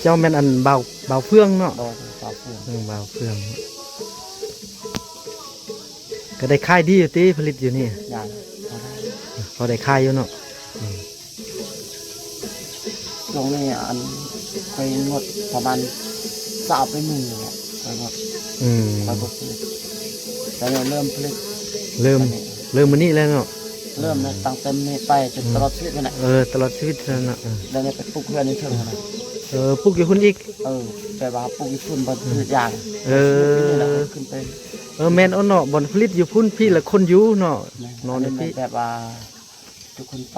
เจ้าแม่นอันเบาเฟืองเนาะโดยเบาเฟืองเบาเฟืองก็ได้ค่ายดีอยู่ตีผลิตอยู่นี่อย่างพอได้ค่ายอยู่เนาะตรงนี้อันไปหมดประมาณ3 ไป1เนี่ยไปหมดไปหมดผลิตแต่เนี่ยเริ่มผลิตเริ่มมื้อนี้แล้วเนาะเริ่มตั้งแต่นี้ไปจนตลอดชีวิตนั่นแหละตลอดชีวิตนั่นน่ะแล้วเนี่ยไปปลูกเพื่อนในเชิงนะปลูกอยู่คุณอีกแต่ว่าปลูกอยู่พุ่นบนผลิตอย่างขึ้นไปแม่นเอาเนาะบ่ผลิตอยู่พุ่นพี่ละคนอยู่เนาะนอนพี่แบบว่าทุกคนไป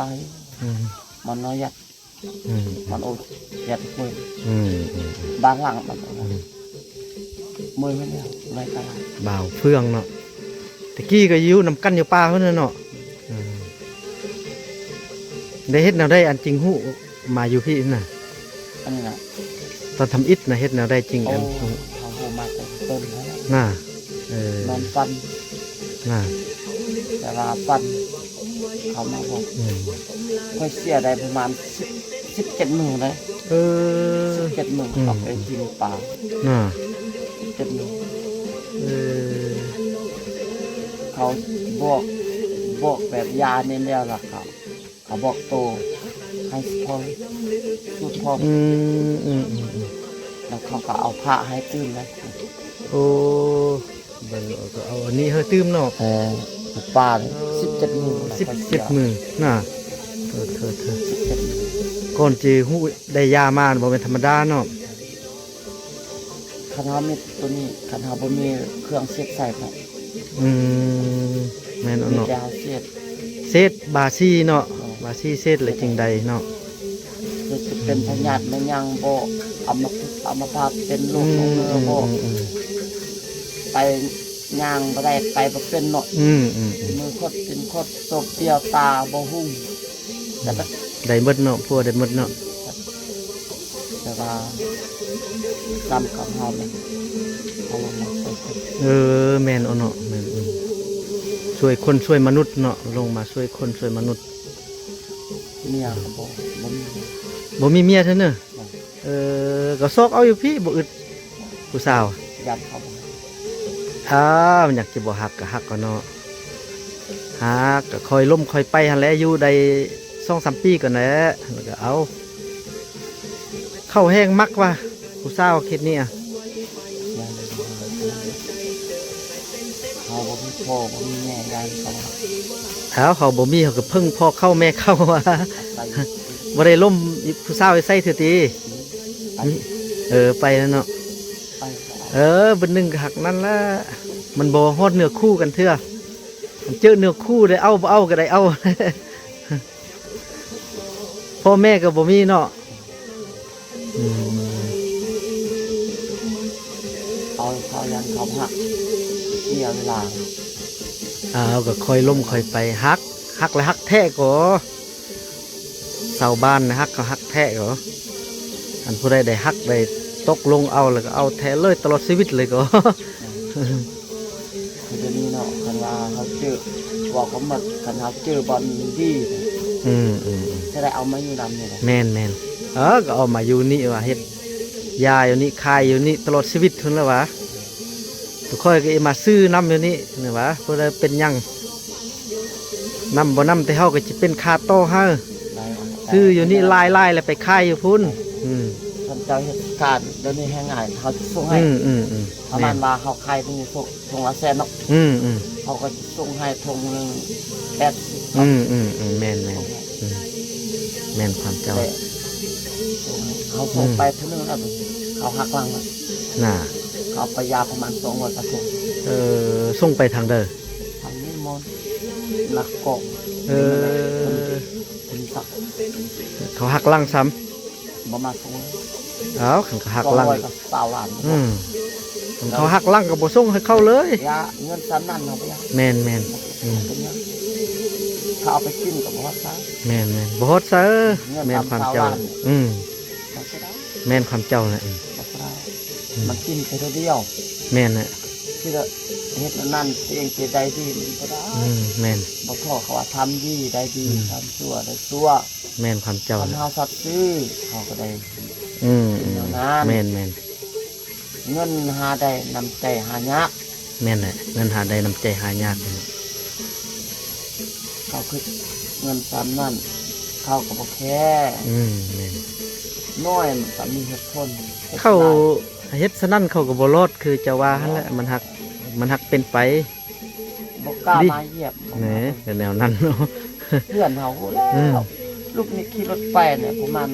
มันน้อยยัดมันโอ้ยัดมือบางหลังแบบมือไม่เนี่ยไม่ตลาดบ่าวเฟืองเนาะตะกี้ก็อยู่นำกันอยู่ป่าเพิ่นเนาะได้เฮ็ดแนวได้อันจริงฮู้มาอยู่พี่น่ะอันนี้นะตอนทำอิฐนะเฮ็ดแนวได้จริงอันเขาโหมาแต่ต้นน่ะนอนฟันน่ะแต่ว่าฟันเขามาบอกค่อยเสียได้ประมาณ17 มื้อเลย17 มื้อเอาไปกินปลาน่ะ17 มื้อเขาบอกแบบยาเนี่ยแล้วล่ะเขาบอกโตให้พอสุดพอแล้วเขาก็เอาผ้าให้ตื้มเลยโอ้บังก็เอาอันนี้ให้ตื้มเนาะปลา17 มื้อ17 มื้อน่ะเธอก่อนสิฮู้ได้ยามาบ่แม่นธรรมดาเนาะคันเฮามีตัวนี้คันเฮาบ่มีเครื่องเสียบใส่ครับแม่นเนาะเศษบาซี่เนาะบาซี่เศษเลยจริงใดเนาะจะเป็นพยาธิมันยังบ่เอามาพาเป็นโรคเนื้อบ่ไปย่างบ่ได้ไปบ่เป็นเนาะมือคดเป็นคดตบเดียวตาบ่หุ้งได้หมดเนาะพวกได้หมดเนาะแต่ว่าตามกับเฮาเนี่ยเอาลงมาแม่นเนาะแม่นช่วยคนช่วยมนุษย์เนาะลงมาช่วยคนช่วยมนุษย์เมียบ่มีเมียเท่าเนอะก็ซอกเอาอยู่พี่บ่อึดผู้สาวยัดเขามันอยากจะบ่ฮักก็ฮักก็เนาะฮักก็คอยล้มคอยไปหั่นแหละอยู่ได้ 2-3 ปีก่อนแหละแล้วก็เอาเข้าแห้งมักว่าผู้สาวคิดนี่เขาบ่มีพ่อบ่มีแม่ยายเขาบ่มีเขาก็พึ่งพ่อเข้าแม่เข้าว่าบ่ได้ล้มผู้สาวใส่เถิดติไปแล้วเนาะบัดนึงก็หักนั่นละมันบ่ฮอดเนื้อคู่กันเถื่อมันเจอเนื้อคู่ได้เอาบ่เอาก็ได้เอาพ่อแม่ก็บ่มีเนาะ อืม เขายันเขาหักเสียเวลา เอาก็ค่อยล้มค่อยไปฮักฮักแล้วฮักแท้ก็ชาวบ้านนะฮักก็ฮักแท้ก็อันผู้ใดได้ฮักได้ตกลงเอาแล้วก็เอาแท้เลยตลอดชีวิตเลยก็ คือเดี๋ยวนี้เนาะคันว่าเขาเจอบอกเขาหมดคันเขาเจอบอลดี อืมอืม จะได้เอามาอยู่นำเนี่ยนะ แม่นแม่นก็เอามาอยู่นี่ว่าเฮ็ดยาอยู่นี่คายอยู่นี่ตลอดชีวิตทุนแล้ววะทุกคนก็มาซื้อน้ำอยู่นี่นี่วะเพื่อเป็นหยังน้ำบ่น้ำแต่เฮาก็จะเป็นคาโต้เฮา ได้ ซื้ออยู่นี่ลายแล้วไปคายอยู่พุ่นอืม ท่านเจ้าเหตุการณ์เดี๋ยวนี้แห้งง่ายเขาจะส่งให้ ประ แม่ มาณ น ว่าเขาใครนี่ส่งละแสนเนาะ อืม เขาก็จะส่งให้ทงหนึ่ง80 แม่นแม่นอืมแม่นความเจ้า แต่เขาส่งไปเท่านึงแล้วเขาหักหลังอะ น่ะ เขาเอาไปยาประมาณ200กระทง ส่งไปทางเด้อ ทำนี่มอนหลักกอก เออ เป็นสัก เขาหักลังซ้ ประมาณำเอาเขาหักลัง 200กับ20 ล้าน เขาหักลังกับบ่ส่งให้เข้าเลย ยาเงินซ้ำนั่นเอาไปยา แม่นอืม เป็นยังถ้าเอาไปกินกับวัดซะ แม่นบ่ฮอดเซอแม่นความเจ้า อืม มันก็ได้ แม่นความเจ้าน่ะ มันก็ได้มันกินไปเดียว แม่นน่ะ ที่เราเฮ็ดนั่นเองจะได้ดีมันก็ได้ แม่น บ่พอเขาว่าทำดีได้ดี อืม ทำชั่วได้ชั่ว แม่นความเจ้า ทำ น่ะ เฮาสัตว์ซื้อเขาก็ได้ แม่น เงินหาได้นำใจหายาก แม่นน่ะเงินหาได้น้ำใจหายาก เขาคือเงินซ้ำนั่นเขาก็บ่แค่ แม่น น้อยมันก็มีเหตุผล เข้าเฮ็ดซะนั่นเขาก็บ่รอดคือจะว่าหั่นแหละมันหักเป็นไป บ่กล้า ดิ มาเหยียบ แหมก็แนวนั้นเนาะ เพื่อนเฮาแล้ อืม วลูกนี่ขี่รถไปเนี่ยประมาณ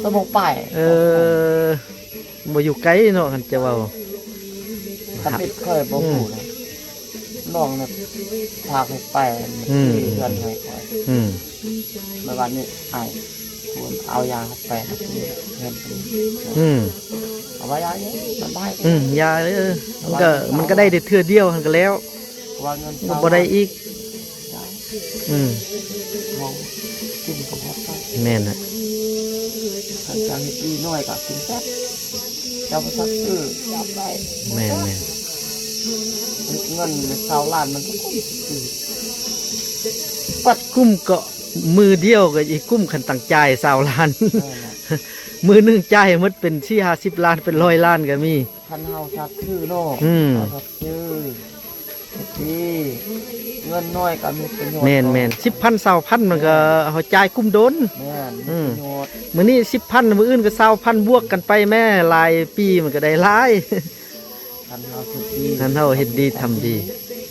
ชั่วโมงไป บ่อยู่ไกลเนาะคันจะเว้า ถ้าปิดเคยบ่ฮู้นะน้องเนี่ยพาไปไป อืม เพื่อนให้คอย อืม เมื่อวานนี้ไอ้คุณเอายาเข้าไปนะเพื่อน อืม เอาไว้ยาเนี่ยมันได้ ยามันก็ได้เทื่อเดียวหันก็แล้ว ว่าเงิน มันบ่ได้อีก ยา อืม เขากินกับพอไป แม่นน่ะ ขันจางดีน้อยก็กินแซ่บเจ้าพระสักซื้อจับได้ แม่น เงิน20 ล้านมันก็คุ้มซื้อ ปัดกุ้มก็มือเดียวก็อีกกุ้มคันตั้งจ่าย20 ล้าน แม่น่ะ มือหนึงจ่ายหมดเป็น50 ล้านเป็น100 ล้านก็มี คันเฮาสักซื้อเนาะ อืม เฮาสักซื้อที่เงินน้อยก็มีประโยชน์ แม่น10,000 20,000มันก็เฮาจ่ายกุ้มโดน แม่น อื มี ม ประโยชน์ มื้อนี้10,000มื้ออื่นก็20,000บวกกันไปแม่หลายปีมันก็ได้หลาย คันเฮาเฮ็ดดี นั่นเฮาเฮ็ดดีทำดี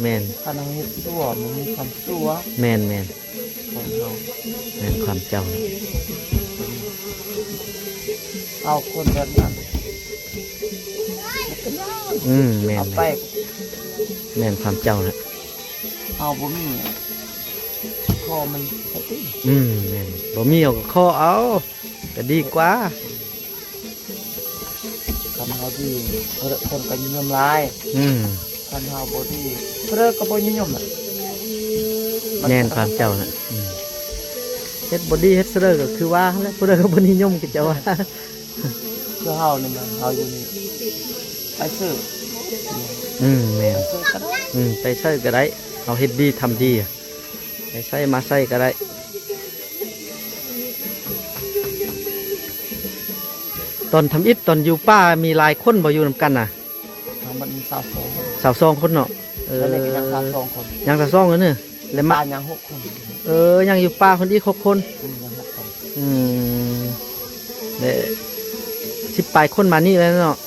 แม่น คันเฮาเฮ็ดชั่วมันมีความชั่ว แม่น คนเฮา แม่นความเจ้าน่ะ เอาคนแบบนั้น แม่ เอา น ไป แม่นความเจ้าน่ะ เอาบ่มีคอมันสติ แม่นบ่มีเอาก็ขอเอาก็ดีกว่า คันเฮาดีคนก็นิยมหลาย อืม คันเฮาบ่ดีเพิ่นก็บ่นิยมน่ะ แม่นความเจ้าน่ะเฮ็ดบ่ดีเฮ็ดเสลอก็คือว่าหั่นแหล้วผู้ใดก็บ่นิยมก็จะว่า คือเฮานี่มันเฮาอยู่นี่ไปซื้อ แม่น ไปซื้อกัน ไปใช้ก็ได้เอาเฮ็ดดีทำดีอะไปใช้มาใช้ก็ได้ ตอนทำอิฐตอนอยู่ป้ามีหลายคนบ่อยู่นํกันน่ะ ทางมันสาวโสด สาวสองคนเนาะแล้วเลยก็ยังสาวสองคน ยังสาวสองกันเนอะแล้วมา บ้านยัง6คน ยังอยู่ป้าคนอีก6 คน ยัง6คน เด้10 ปลายคนมานี่แล้วเนาะ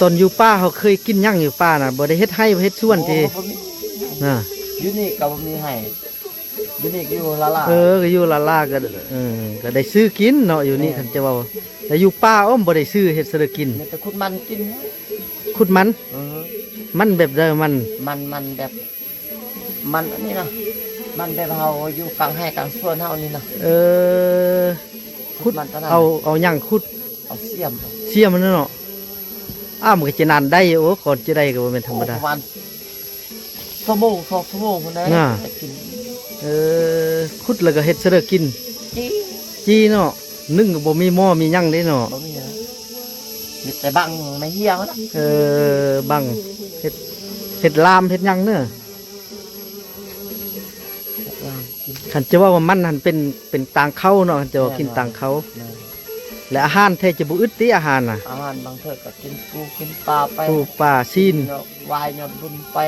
ตอนอยู่ป้าเขาเคยกินหยั่งอยู่ป้าน่ะบ่ได้เฮ็ดให้บ่เฮ็ดส่วนที โอ้บ่มี น่ะ อยู่นี่ก็บ่มีให้อยู่นี่ก็อยู่ละล่ะ ก็อยู่ลาก็ก็ได้ซื้อกินเนาะอยู่นี่คันจะเว้าแต่อยู่ป้าบ่ได้ซื้อเฮ็ดซื้อกิน มีแต่ขุดมันกินนะ ขุดมัน เออ มันแบบเดิมมัน มันแบบมันอันนี้นะ มันแบบเฮาอยู่กลางแห่กลางสวนเฮานี่นะ เออขุด มันตอนนั้น เอาหยังขุด เอาเสียม เสียมันเนาะมันก็จะนานได้โอ้ก่อนจะได้ก็บ่แม่นธรรมดา ประมาณ2 ชั่วโมง2 ชั่วโมงคนได้ น่ะ ได้กิน ขุดแล้วก็เฮ็ดเสด็จกิน จี้ จี้เนาะนึ่งก็บ่มีหม้อมีหยังเด้เนาะ บ่มีนะมีแต่บังไม่เหี่ยวนะ บังเฮ็ดลามเฮ็ดหยังเนาะ ย่างกิน คันจะว่ามันหันเป็นต่างเข้าเนาะคันจะว่ากินต่างเข้า นะ และอาหารแท้จะบ่อึดติอาหารน่ะ อาหารบางเทื่อก็กินปูกินปลาไป ปูปลาซีน เนาะวายเนาะบุญไป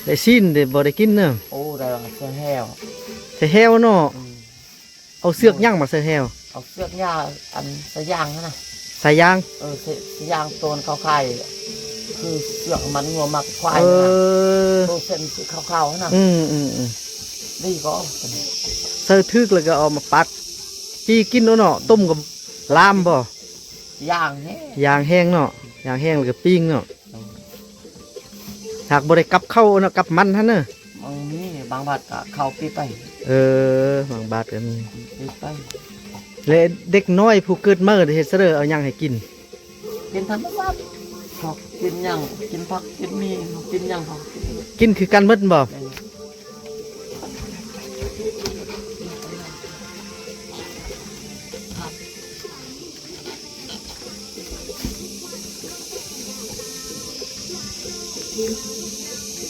ได้ซีนได้บ่ได้กินเนาะ โอ้ได้ว่าเสื้อแห้ว ใส่แฮวเนาะ อืม เอาเสือกย่างมาใส่แฮว เอาเสือกหญ้าอันสะยางนั่นนะ ใส่ยาง สะยางตัวเขาไข่คือเสือกมันงัวมักควาย เอ นะ อ ตัวเส้นสีขาวๆนะ อืม ดีก็ เสิร์ฟทึกแล้วก็เอามาปัดจี้กินเนาะต้มกับลามบ่ ย่างแห้ ยางแห้งเนาะยางแห้งแล้วก็ปิ้งเนาะหากบ่ได้กลับเข้าเนาะกลับมันหั่นเนาะ บางนี้บางบาทก็เข้าปีไป บางบาทก็มี ปีไป และเด็กน้อยผู้เกิดมาเฮ็ดซะเด้อเอาหยังให้กิน กินธรรมชาติชอบกินหยังกินผักกินมีกินหยังผักกิน กินคือกันหมดบ่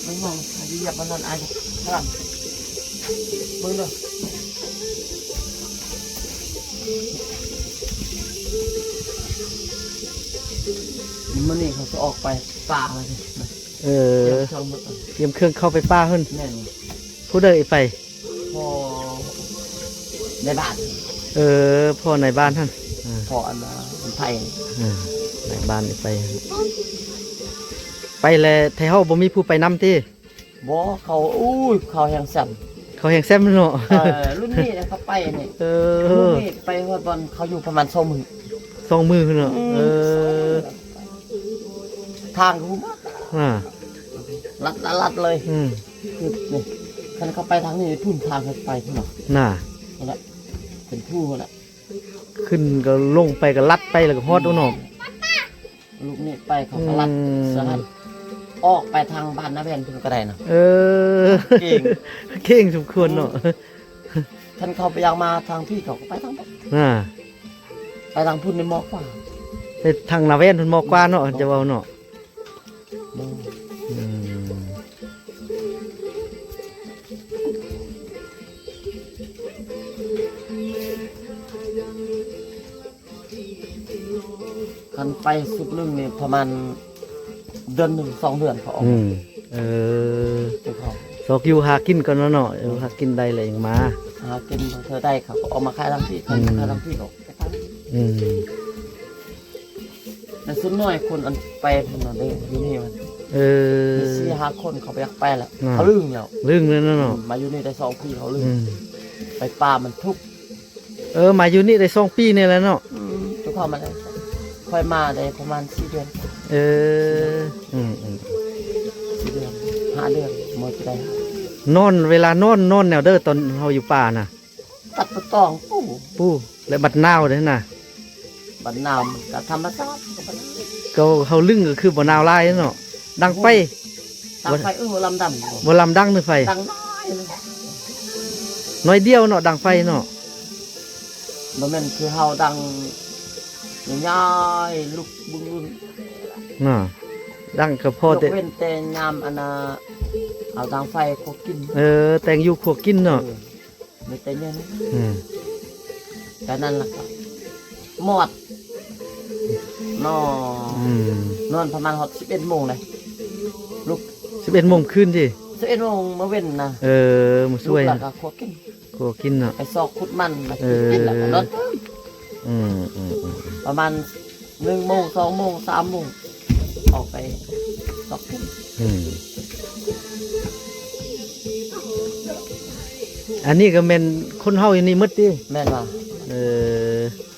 ไม่มองเหยียบมันนั่นไอ้พลังมึงเด้อมันนี่เขาจะออกไปป่าเลยนะ เอ เดี๋ยว อ ชาวมึง เตรียมเครื่องเข้าไปป้าเพิ่น แน่น ผู้ใดไป พอในบ้าน พ่อในบ้านท่าน พออันไทย ในบ้านไป ไปแล้วไทเฮาบ่มีผู้ไปนำติ บ่เขาอุ้ยเขาแหงสั่น เขาแฮงแซมเนาะ รุ่นนี้นะเขาไปนี่ เอ รุ่น อ นี้ไปฮอดบอลเขาอยู่ประมาณ2 มื้อ สองมือเนาะอ ทางกูมา อ่า ลัดเลย อืม คือนี่คันเขาไปทางนี้ทุ่นทางเขาไปพุ่นน่ะ น่ะ นั่นแหละเป็นผู้นั่นแหละ ขึ้นก็ลงไปก็ลัดไปแล้วก็ฮอดเอาเนาะ ลูกนี่ไปเขาก็ลัด อืม สหัสออกไปทางบ้านนาแวนเพิ่นก็ได้นะ เออ เก่ง เก่งสมควรเนาะ คันเขาไปยังมาทางพี่เขาก็ไปทางพุ่น น่ะ ไปทางพุ่นในหมอกกว่า ไปทางนาเวนเพิ่นมอกกว่าเนาะจะเว้าเนาะ อืม อืม คันไปสุดลึงนี่ประมาณเดือน1 2 เดือนเขาออก อืมเออ ไปเขา สอกอยู่หากินก่อนเนาะหากินได้เลยยังมา หากินเธอได้เขาก็เอามาขายทางพี่เขาขายทางพี่เขาไปขาย อืม แต่ส่วนน้อยคนอันไปพุ่นน่ะเด้อยู่นี่มัน เออ มี4-5 คนเขาไปอยากไปแล้ว อ่า เขาลืมแล้ว เรื่องนั้นเนาะ มาอยู่นี่ได้2 ปีเขาลืม อืม ไปป่ามันทุกข์ มาอยู่นี่ได้2 ปีนี่แหล้วเนาะ ทุกข์เข้ามาได้ค่อยมาได้ประมาณ4 เดือน เอออืม 4 เดือน5 เดือนมื้อจะได้ นอนเวลานอนแนวเด้อตอนเฮาอยู่ป่าน่ะ ตัดตะตองปู้ ปู้และบัดนาวเด้อน่ะ บัดน้ำก็ธรรมชาติก็บัด ก็เฮาลึงก็คือบ่นาวลายเนาะดังไฟ ตังไฟลำดำ บ่ลำดังนึไฟ ตังน้อยเลย น้อยเดียวเนาะดังไฟเนาะ บ่แม่นคือเฮาดังย่ายๆลุกบึ้ง น่ะดังก็พอย ก แต่ เว้นแต่ยามอันน่ะเอาดังไฟก็กิน แต่งอยู่ครัวกินเนาะ มีแต่เนี่ยนะ อืม แต่นั้นล่ะก็หมดนอ อืม นอนประมาณ11 โมงเลยลุก 11 โมงคืนสิ 11 โมงมาเว้นนะ มื้อ ลู ช่วย กหลักก็ขวกิน ครัวกินเนาะ ไอ้ซอกขุดมันมากินแล้วก็นอน อืม ประมาณ1 โมง 2 โมง 3 โมงออกไปซอกกิน อืมอันนี้ก็แม่นคนเฮาอยู่นี่หมดติ แม่นว่า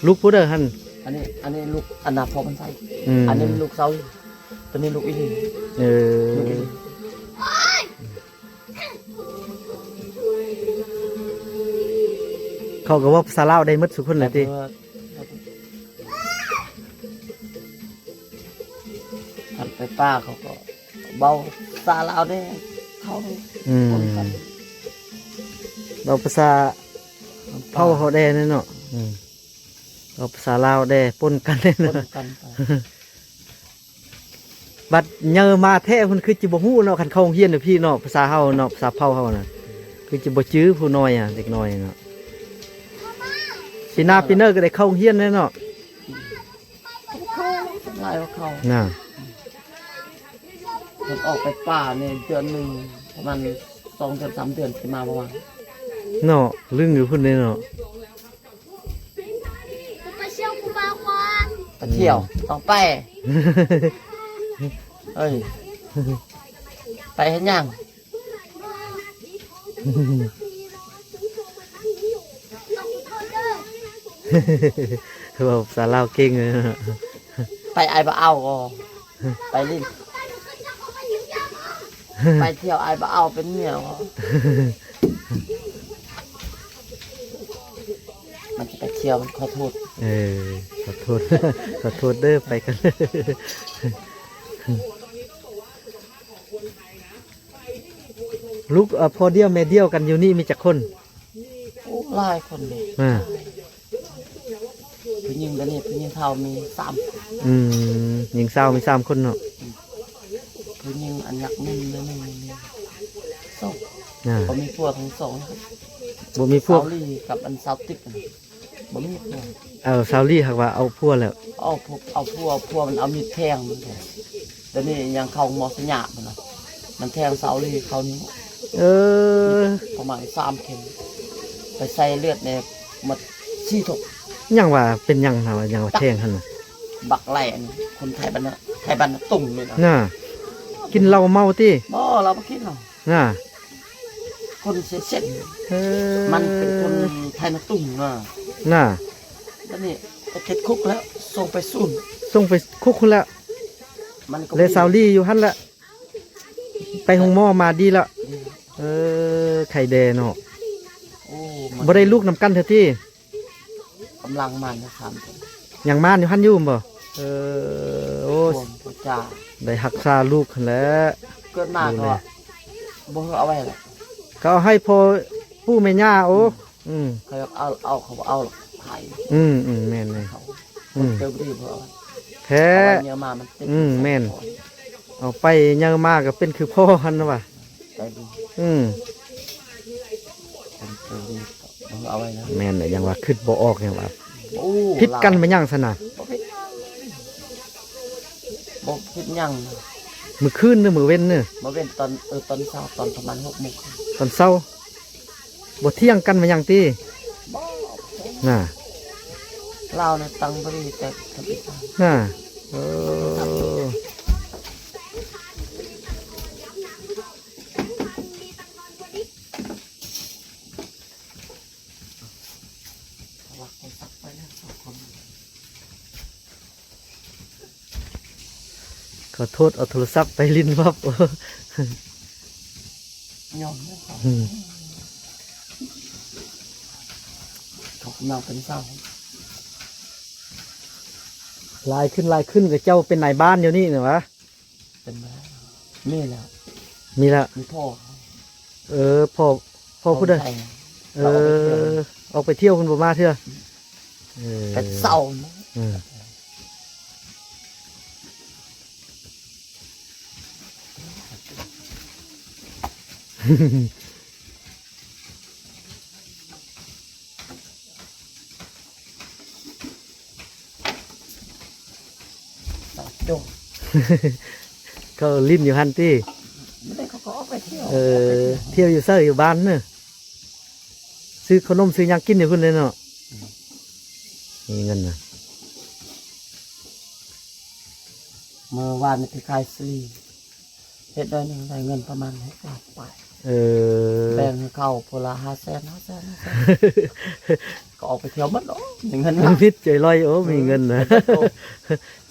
ลูกผู้เด้อหั่น อันนี้ลูกอันนาพอมันใส่ ม อันนี้ลูกเซาตัวนี้ลูกอีหลี เออ ลูกอีหลี เขาก็ว่าภาษาลาวได้หมดทุกคนเลยติ หันไปป้าเขาก็เบาซาลาวได้เขา อืม คนกัน เราภาษาเผาเขาได้เนาะเราภาษาลาวได้ปนกันได้ ค เนาะ นกันไป บัดเยอะมาแท้เพิ่นคือจิบ่ฮู้เนาะคันเข้าโรงเรียนเด้อพี่เนาะภาษาเฮาเนาะภาษาเผาเฮาน่ะคือจิบ่จื้อผู้น้อยเด็กน้อยเนาะปีหน้าปีเนอร์ก็ได้เข้าโรงเรียนแน่เนาะ เขาไล่ว่าเขา น่ะ ผมออกไปป่าเนี่ยเดือนหนึ่งประมาณ2 เดือน 3 เดือนที่มาประมาณ เนาะลึงอยู่พุ่นเลยเนาะ ไปเที่ยวต้องไปเอ้ยไปเห็นยัง คือว่าภาษาลาวเก่งเลยเนาะ ไปไอ้บ่เอาก็ไปลิ้นไปเที่ยวไอ้บ่เอาเป็นเมียก็มันจะไปเที่ยวมันขอโทษ เออขอโทษ ขอโทษเด้อไปกัน ลูกพอเดียวแม่เดียวกันอยู่นี่มีจักคน โอ้หลายคนเลย อ่า ผู้หญิงกันนี่ผู้หญิงเท่ามี3 หญิงสาวมี3 คนเนาะ ผู้หญิงอันยักษ์นิ่มเลยนี่สอง อ่า ก็มีพวกทั้งสองครับ บ่มีพว สาก วลีกับอันสาวติ๊กน่ะบ่มีพวก สาวลี่หักว่าเอาพวกแล้ว เอาพวกมันเอามีดแทงมันแทงแต่นี่ยังเข้าหมอสัญญามันนะมันแทงสาวลีเขานี่ เออ ประมาณ3 เข็มไปใส่เลือดในมัดซี่ถก ยังว่าเป็นยังนะว่ายังว่าแทงหั่นน่ะ บักไหลอันนี้คนไทยบ้านนะไทยบ้านนะตุ่มเลยนะ น่ะกินเหล้าเมาติ บ่เราบ่คิดหรอก น่ะ คนเสียเส้น เออ มันเป็นคนไทยนะตุ่มนะ น่ะ แล้วนี่ไปติดคุกแล้วส่งไปศูนย์ ส่งไปคุกคุณแล้ว มันก็ เลสาวลี่อยู่หั่นละไปห้องหมอมาดีละเออไข่แดงเนาะ โอ้ บ่ได้ลูกนำกันเถอะที่ กำลังมันนะครับ ยังมานอยู่หั่นอยู่บ่เออโอ้ พวงพระจ่า ได้รักษาลูกหั่นแหล้ว เกิดมาก็บ่เอาไว้หรอก ก็เอาให้พอปู่แม่ย่าโอ้เขาเขาเอาไข่ แม่น เขา อืม เติมรีบเอา แท้ เอาไว้เนื้อมามันติด แม่น เอาไปยังมากก็เป็นคือพ่อหั่นนะว่ะ ไปดู อืม คนเติมรีบเอาไว้นะ แม่นน่ะยังว่าคิดบ่ออกยังว่า โอ้ ผิดกันมายังซั่นน่ะ บ่ผิดยัง มื้อคืนเด้อมื้อเว้นเด้อ มาเว้นตอนเช้าตอนประมาณ6 โมง ตอนเช้าบ่เที่ยงกันมายังติ บ่ น่ะ ลาวเนี่ยตังบริแต่ทำอีก น่ะเออ ว่าคนสักไปแล้ว2 คน ขอโทษเอาโทรศัพท์ไปลิ้นวับ ยอมนะครับ อืม เขากำลังเป็นเศร้า ลายขึ้นกับเจ้าเป็นนายบ้านอยู่นี่น่ะวะ เป็นมานี่แหละ มีละ มีพ่อ พ่อพูดได้ คนไทย เออออกไปเที่ยวคุณบ่มาเถอะเออ เป็นเศร้า เออ เศร้าโจง ก็ลิ้นอยู่ฮันตี้ ไม่ได้เขาก็ออกไปเที่ยว เที่ยวอยู่เซอร์อยู่บ้านเนอะซื้อขนมซื้อหยังกินอยู่คุณเลยเนาะมีเงินนะ เมื่อวานไปขายซีเฮ็ดได้หนึ่งได้เงินประมาณ6 ล้านไป เออ แบ่งให้เข้าพละ500,000 ก็ออกไปเที่ยวหมดเนาะมีเงิน มันพิษใจลอยโอ้มีเงินนะ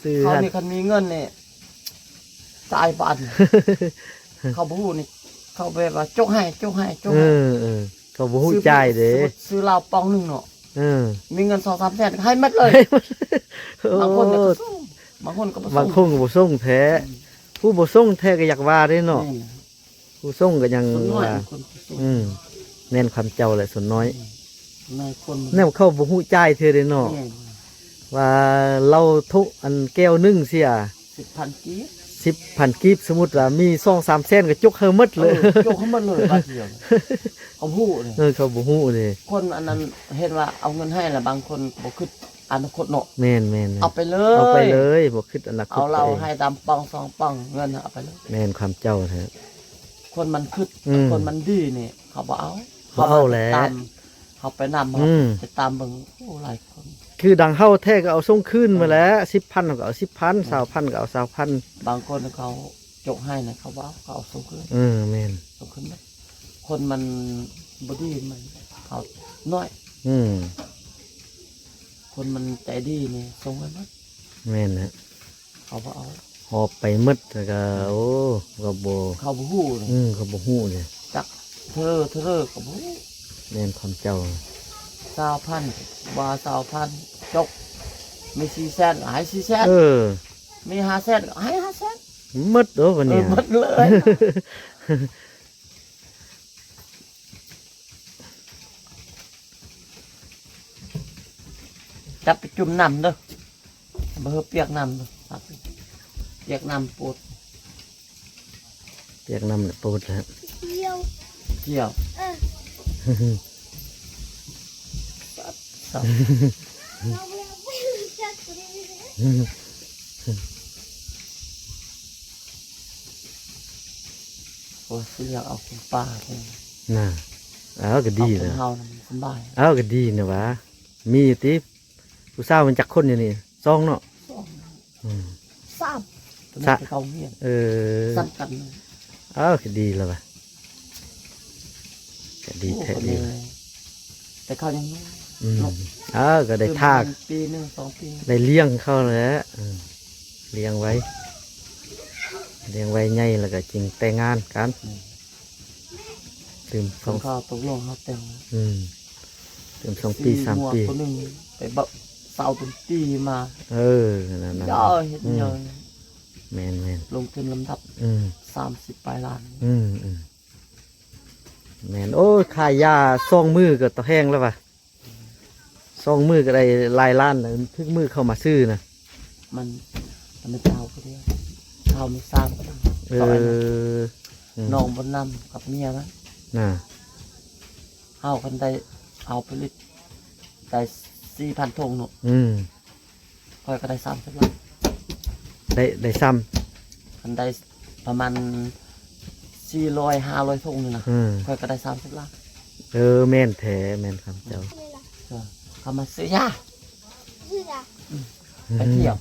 ซื้อ เขา ฮัน นี่คันมีเงินนี่ตายบ้านเขาบูนี่เขาแบบว่าจกให้ เออ เขาบ่ฮู้จ่ายเด้ ซื้อเหล้าปองหนึงเนาะ เออ มีเงิน 2-3 แสนให้หมดเลย โอ้ บางคนก็ส่งบางคนก็บ่ส่ง บางคนก็บ่ส่งแท้ ผู้บ่ส่งแท้ก็อยากว่าเด้เนาะ นี่ ผู้ส่งก็ยัง ส่วนน้อย ว่า คนก็ส่ง แม่นความเจ้าแหละส่วนน้อย นายคน แนวเขาบ่ฮู้จ่ายเทื่อเด้เนาะ นี่ ว่าเราทุกอันแก้วหนึงเสีย 10,000 กีบ 10,000กีบสมมุติว่ามี 2-3 แสนก็จกเฮาหมดเลย โยกเข้ามาเลยบาทเดียวเขาฮู้เลย เขาบ่ฮู้เลย คนอันนั้นเห็นว่าเอาเงินให้แล้วบางคนบ่คิดอนาคตเนาะ แม่น เอาไปเลย เอาไปเลยบ่คิดอนาคต เอาเรา ตัวอง ให้ตามปอง2ปองเงินเอาไปเลย แม่นความเจ้าแท้ คนมันคิด อืม คนมันดีนี่เขาบ่เอา บ่เอาแหละ ตามเขาไปนำ อืม ไปตามเบิ่งโอ้หลายคน คือดังเฮาแท้ก็เอาส่งคืนมาแล้ว 10,000 ก็เอา 10,000 20,000ก็เอา 20,000 บางคนเขายกให้นะเขาบ่เอาเขาเอาส่งคืน แม่น ส่งคืนหมดคนมันบ่ดีมันเขาน้อย อืม คนมันใจดีนี่ส่งให้หมด แม่นนะ เขาบ่เอา หอบไปหมดแล้วก็โอ้ก็บ่ เขาบ่ฮู้เลย ก็บ่ฮู้เลย จักเธอก็บ่ฮู้ แม่นความเจ้า 20,000ว่า20,000จกมี4แสนหาย4แสน เออ มี5แสนหาย5แสน หมดเด้อวันนี้ หมดเลย จับไปจุ่มน้ำเด้อบ่เฮาเปียกน้ำเด้อครับเปียกน้ำปวด เปียกน้ำน่ะปูดแล้ว เกี่ยวสับโอ้ยสิอยากเอาคุณป้าเลย น่ะเอาก็ เอา ดี คน นะ เฮานะมันสบาย เอาก็ดีนะวะมีติผู้สาวมันจักคนอยู่นี่ซองเนาะอืม ซ้ำตอนนี้นไปเขาเฮียน เออ ซ้ำกันเลย เอาก็ดีแล้ววะก็ดีแท้ โอ้ ดี เลยแต่เขายังน้อย อืมเอาก็ได้ทาก คือมันปีหนึ่ง2 ปี ได้เลี้ยงเข้าแล้วเลี้ยงไว้ใหญ่แล้วก็จริงแต่งงานกันตื่มส ข อ อง งเขาตกลงเขาแต่ง ตื่ม2 ปี 3 ปี ตัวหนึ่งไปแบบเสาตุนตีมา เออนั่น ย่อเห็นเยอะ แม่น ลงทุนลำดับ 30 ปลายล้าน แม่นโอ้ยขายยา2 มือก็ต่อแห้งแล้วว่ะ2 มือก็ได้หลายล้านแล้วทึกมือเข้ามาซื้อนะ มันไม่เท่าก็เดียวเท่าไม่สร้างก็ได้ เอ ต่อไปนะ อ น้องบนนำกับเมียมัน น่ะ เอากันได้เอาผลิตได้4,000 ทงเนาะ ค่อยก็ได้30 ล้าน ได้ซ้ กันได้ประมาณ400-500 ทงนี่นะ ำ ค่อยก็ได้30 ล้าน แม่นแท้แม่นคำเจ้า เขามาซื้อยาไปเที่ย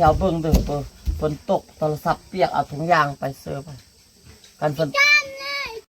วเบิ่งเด้อฝนตกโทรศัพท์เปียกเอาถุงยางไปเสิร์ฟไปกันฝน